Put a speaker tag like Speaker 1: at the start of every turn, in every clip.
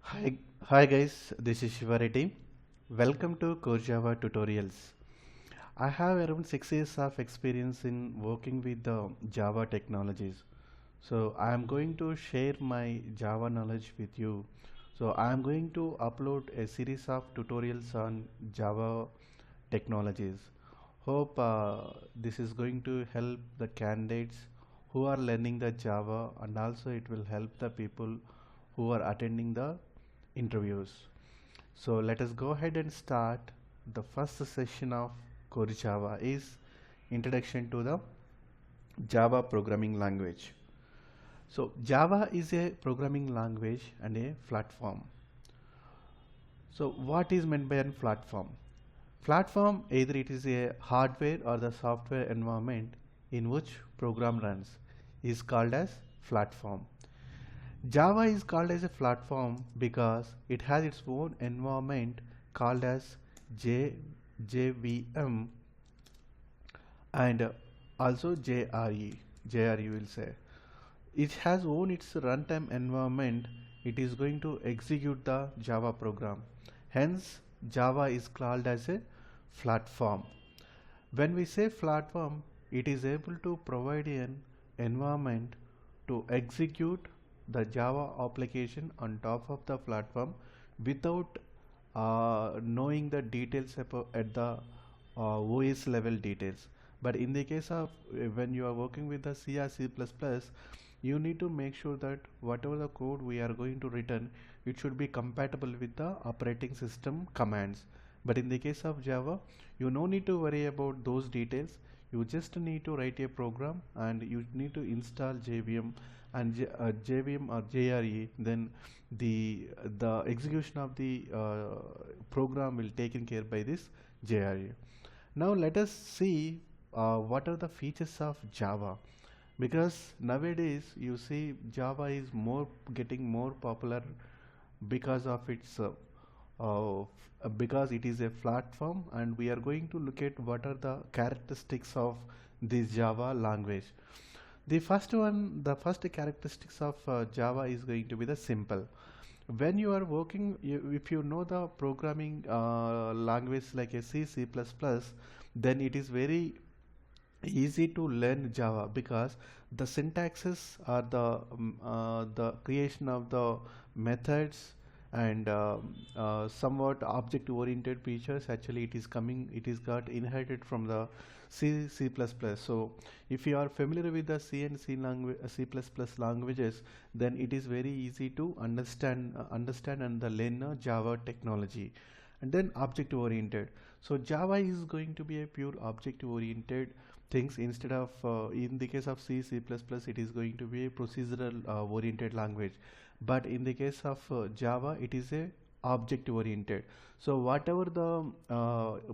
Speaker 1: Hi, hi guys, this is Shiva Reddy. Welcome to Core Java Tutorials. I have around 6 years of experience in working with the Java technologies. So I am going to share my Java knowledge with you. So I am going to upload a series of tutorials on Java technologies. Hope this is going to help the candidates who are learning the Java, and also it will help the people who are attending the interviews. So let us go ahead and start. The first session of Core Java is Introduction to the Java Programming Language. So Java is a programming language and a platform. So what is meant by a platform? Platform, either it is a hardware or the software environment in which program runs, is called as platform. Java is called as a platform because it has its own environment called as JVM and also JRE will say. It has own its runtime environment. It is going to execute the Java program. Hence, Java is called as a platform. When we say platform, it is able to provide an environment to execute the Java application on top of the platform without knowing the details at the OS level details. But in the case of when you are working with the C or C++, you need to make sure that whatever the code we are going to return, it should be compatible with the operating system commands. But in the case of Java, you no need to worry about those details. You just need to write a program and you need to install JVM and JVM or JRE. Then the execution of the program will taken care by this JRE. Now let us see what are the features of Java, because nowadays you see Java is more getting more popular because of its because it is a platform, and we are going to look at what are the characteristics of this Java language. The first characteristics of Java is going to be the simple. When you are working, if you know the programming language like a C++, then it is very easy to learn Java because the syntaxes are the creation of the methods and somewhat object oriented features. Actually it is got inherited from the C++. So if you are familiar with the C and C++ languages, then it is very easy to understand and the learn Java technology. And then object oriented, so Java is going to be a pure object oriented things. Instead of in the case of C++, it is going to be a procedural oriented language, but in the case of Java, it is a object oriented. So whatever the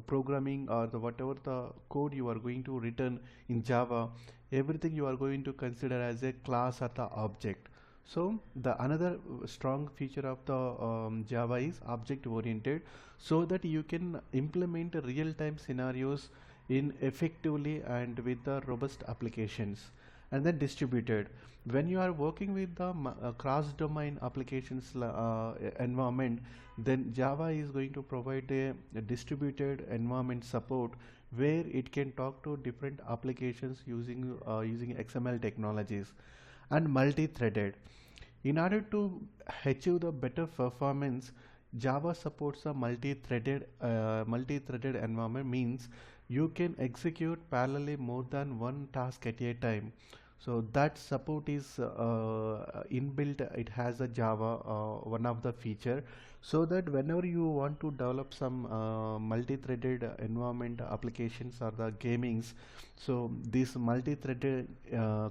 Speaker 1: programming or whatever the code you are going to return in Java, everything you are going to consider as a class or the object. So the another strong feature of the Java is object oriented, so that you can implement real time scenarios in effectively and with the robust applications. And then distributed, when you are working with the cross domain applications environment, then Java is going to provide a distributed environment support where it can talk to different applications using XML technologies. And multi-threaded, in order to achieve the better performance, Java supports a multi-threaded environment, means you can execute parallelly more than one task at a time. So that support is inbuilt. It has a Java one of the feature, so that whenever you want to develop some multi-threaded environment applications or the gamings, so this multi-threaded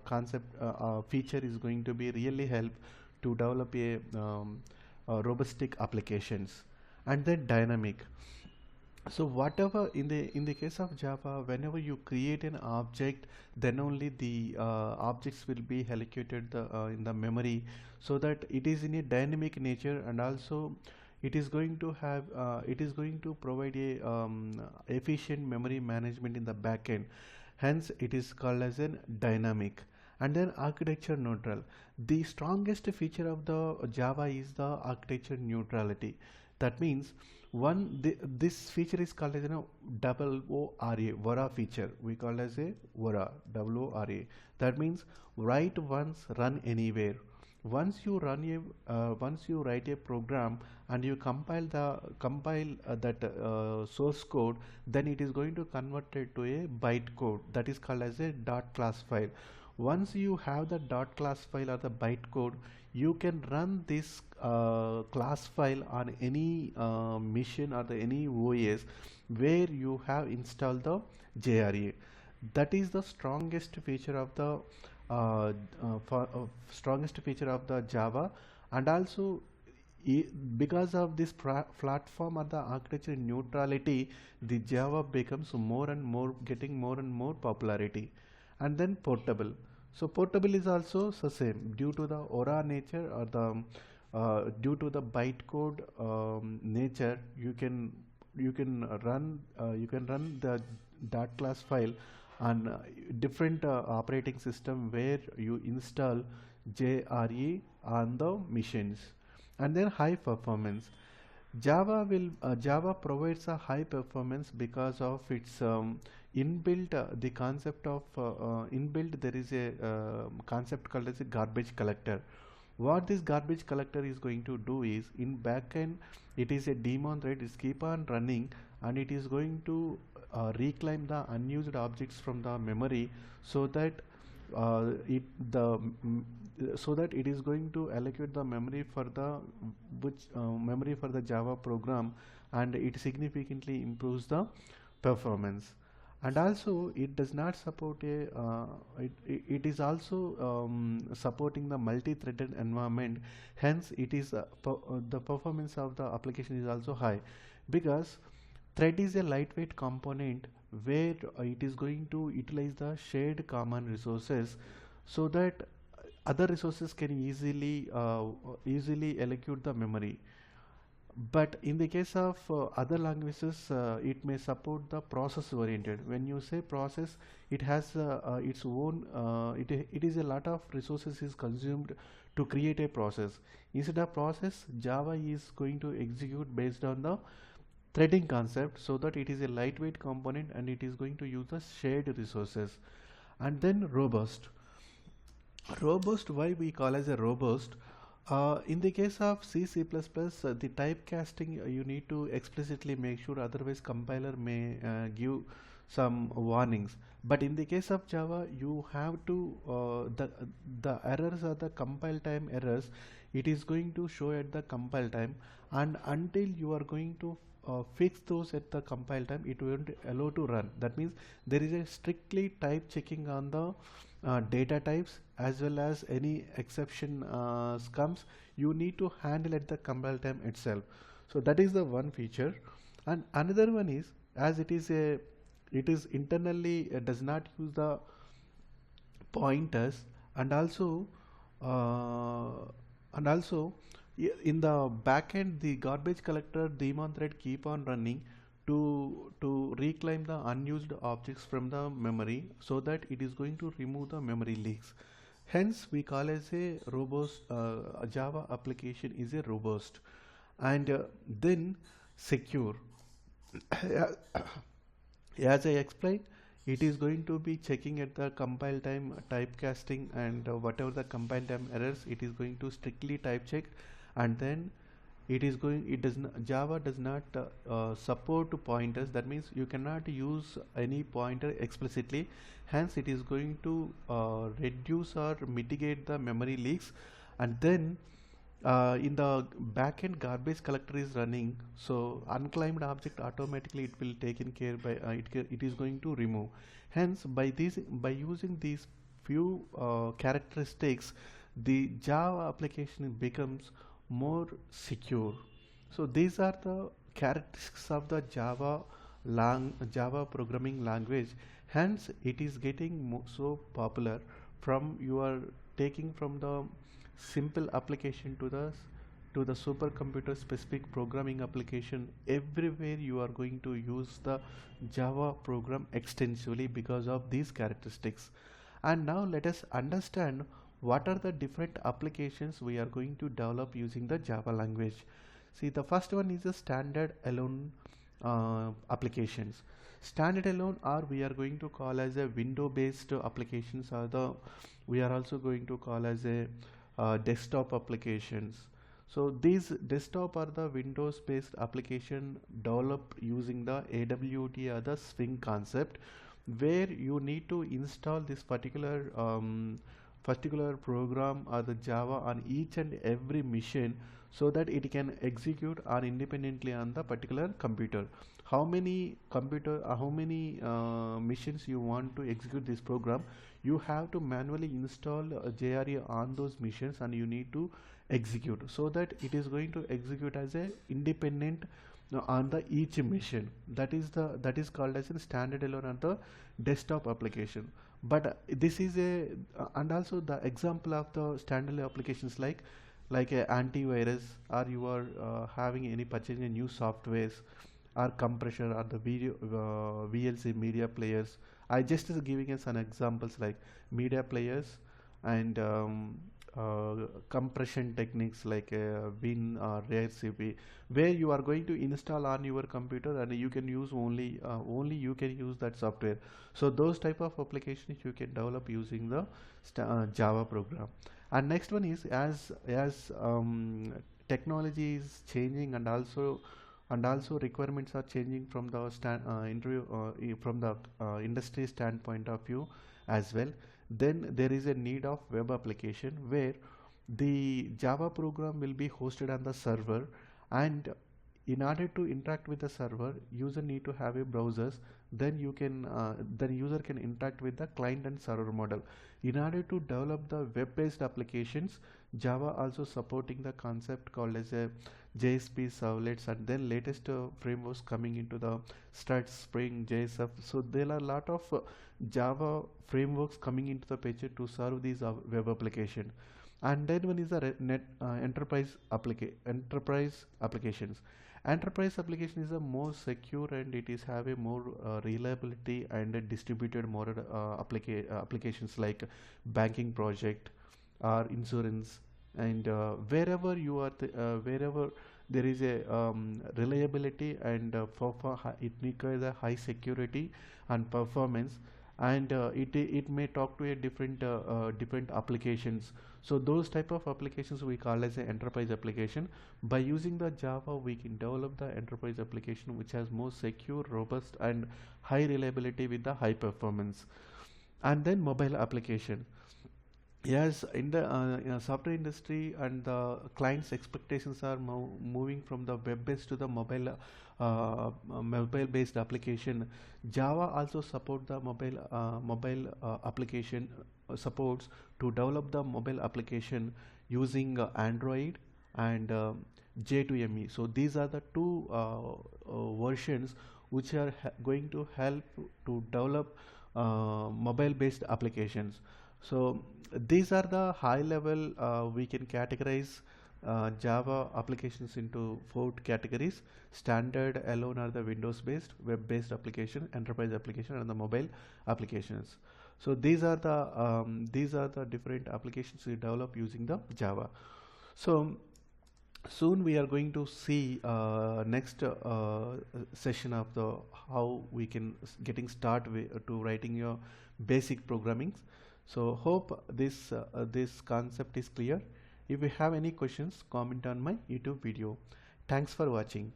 Speaker 1: concept feature is going to be really help to develop robustic applications. And then dynamic, so whatever in the case of Java, whenever you create an object, then only the objects will be allocated in the memory, so that it is in a dynamic nature, and also it is going to provide a efficient memory management in the backend. Hence, it is called as a dynamic. And then architecture neutral. The strongest feature of the Java is the architecture neutrality. That means this feature is called as, double ORA, VORA feature. We call as a VORA, WORA. That means write once, run anywhere. Once you write a program and you compile that source code, then it is going to convert it to a byte code, that is called as a dot class file. Once you have the dot class file or the byte code, you can run this class file on any machine or any OS where you have installed the JRE. That is the strongest feature of the strongest feature of the Java. And also, because of this platform or the architecture neutrality, the Java becomes more and more, getting more and more popularity. And then portable. So portable is also the same due to the aura nature, or the due to the bytecode nature. You can run the dot class file on different operating system where you install JRE on the machines. And then high performance. Java provides a high performance because of its inbuilt the concept of inbuilt, there is a concept called as a garbage collector. What this garbage collector is going to do is, in backend it is a daemon, right? It's keep on running, and it is going to reclaim the unused objects from the memory, so that it the so that it is going to allocate the memory for the memory for the Java program, and it significantly improves the performance. And also, it does not support it is also supporting the multi-threaded environment. Hence it is the performance of the application is also high, because thread is a lightweight component where it is going to utilize the shared common resources, so that other resources can easily allocate the memory. But in the case of other languages, it may support the process oriented. When you say process, it has its own it is a lot of resources is consumed to create a process. Instead of process, Java is going to execute based on the threading concept, so that it is a lightweight component and it is going to use the shared resources. And then robust. Robust, why we call as a robust? In the case of C++, the typecasting you need to explicitly make sure, otherwise compiler may give some warnings. But in the case of Java, you have to the errors are the compile time errors. It is going to show at the compile time, and until you are going to fix those at the compile time, it won't allow to run. That means there is a strictly type checking on the data types, as well as any exception comes, you need to handle at the compile time itself. So that is the one feature. And another one is, as it is internally does not use the pointers, and also uh, in the backend, the garbage collector daemon thread keep on running to reclaim the unused objects from the memory, so that it is going to remove the memory leaks. Hence we call as a robust a Java application is a robust. And then secure. As I explained, it is going to be checking at the compile time typecasting, and whatever the compile time errors, it is going to strictly type check. And then it does not, Java does not support pointers. That means you cannot use any pointer explicitly. Hence it is going to reduce or mitigate the memory leaks. And then in the backend, garbage collector is running, so unclaimed object automatically it will taken care by it is going to remove. Hence by using these few characteristics, the Java application becomes more secure. So these are the characteristics of the Java programming language. Hence it is getting so popular. From you are taking from the simple application to the supercomputer specific programming application, everywhere you are going to use the Java program extensively because of these characteristics. And now let us understand what are the different applications we are going to develop using the Java language. See, the first one is the standard alone applications. Standard alone, or we are going to call as a window based applications, or the we are also going to call as a desktop applications. So these desktop are the Windows based application developed using the AWT or the Swing concept, where you need to install this particular program or the Java on each and every machine, so that it can execute on independently on the particular computer. How many machines you want to execute this program, you have to manually install JRE on those machines, and you need to execute, so that it is going to execute as a independent on the each machine. That is called as a standard alone on the desktop application. But this is a and also the example of the standalone applications like a antivirus, or you are having any purchasing new softwares, or compressor, or the video VLC media players. I just is giving us some examples like media players and compression techniques like Win or RareCP, where you are going to install on your computer, and you can use only you can use that software. So those type of applications you can develop using the Java program. And next one is, as technology is changing, and also requirements are changing from the from the industry standpoint of view as well. Then there is a need of web application, where the Java program will be hosted on the server, and in order to interact with the server, user need to have a browsers. Then the user can interact with the client and server model. In order to develop the web based applications, Java also supporting the concept called as a JSP servlets, and then latest frameworks coming into the Strut, Spring, JSF. So there are a lot of Java frameworks coming into the picture to serve these web application. And then one is the enterprise applications. Enterprise application is a more secure, and it is have a more reliability and a distributed more applications like banking project or insurance, and wherever there is a reliability, and it requires a high security and performance, and it may talk to a different applications. So those type of applications we call as an enterprise application. By using the Java, we can develop the enterprise application which has more secure, robust, and high reliability with the high performance. And then mobile application. Yes, in the software industry, and the clients' expectations are moving from the web-based to the mobile-based application. Java also support the mobile application supports to develop the mobile application using Android and J2ME. So these are the two versions which are going to help to develop mobile-based applications. So these are the high level, we can categorize Java applications into four categories: standard alone are the Windows based, web based application, enterprise application, and the mobile applications. So these are the different applications we develop using the Java. So soon we are going to see next session of the how we can getting start to writing your basic programming. So hope this concept is clear. If you have any questions, comment on my YouTube video. Thanks for watching.